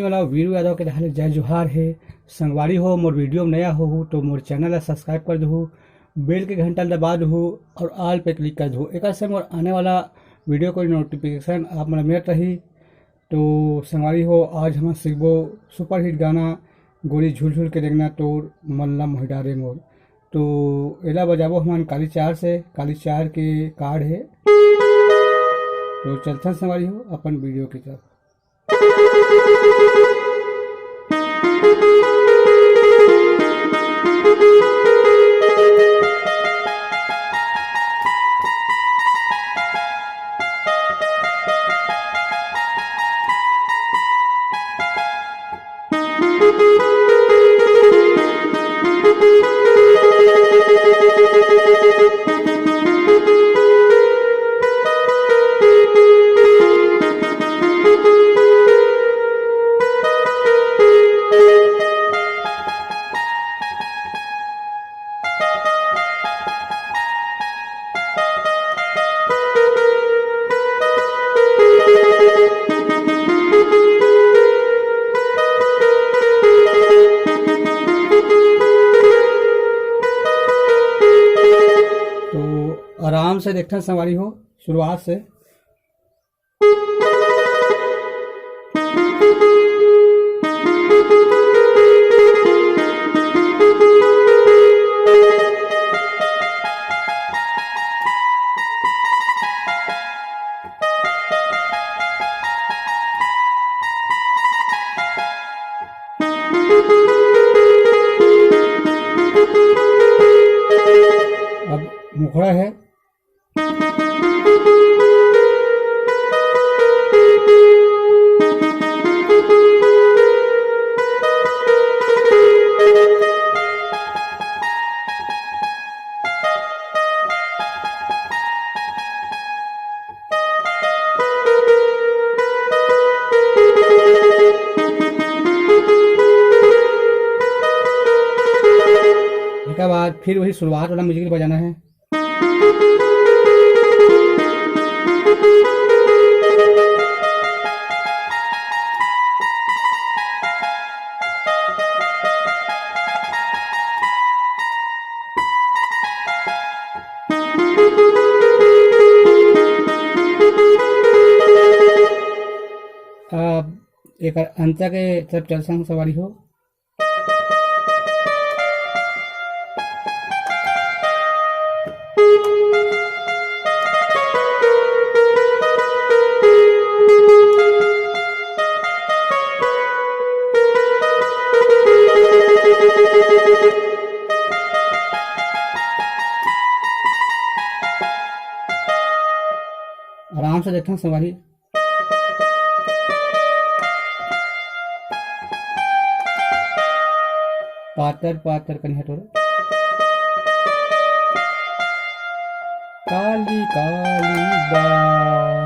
वाला वीरू यादव के रहले जय जोहार है। संगवारी हो मोर वीडियो में नया हो तो मोर चैनल ला सब्सक्राइब कर दहु, बेल के घंटा दबा दहु और ऑल पे क्लिक कर दहु। एक से मोर आने वाला वीडियो को नोटिफिकेशन आप मन मिलत रही। तो संगवारी हो आज हम सीखबो सुपर हिट गाना गोरी झूल झूल के देखना तोर मल्ला मोहिडारे मोर। तो एला बजाबो हमान काली चार से, काली चार के कार्ड है। तो चलता संगवारी हो अपन वीडियो की तरफ। आराम से देखते हैं संगवारी हो शुरुआत से। अब मुखड़ा है। इसके बाद फिर वही शुरुआत वाला म्यूजिक बजाना है। अब एक अंत के तरफ चल संग सवारी हो। आराम से देखना सवारी। पातर पातर कन्या तोर काली काली बाल।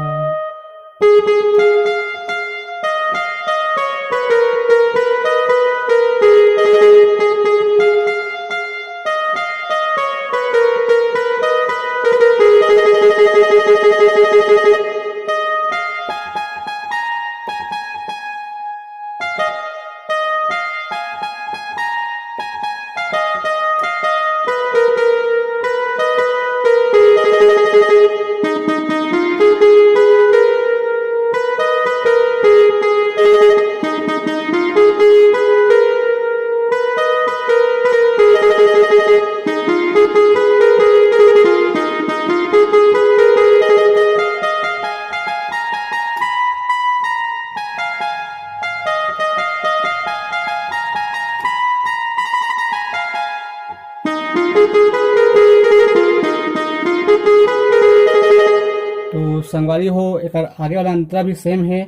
तो संगवारी हो एक आगे वाला अंतरा भी सेम है।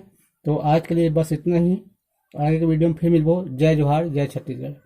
तो आज के लिए बस इतना ही। आगे के वीडियो में फिर मिलबो। जय जोहार, जय छत्तीसगढ़।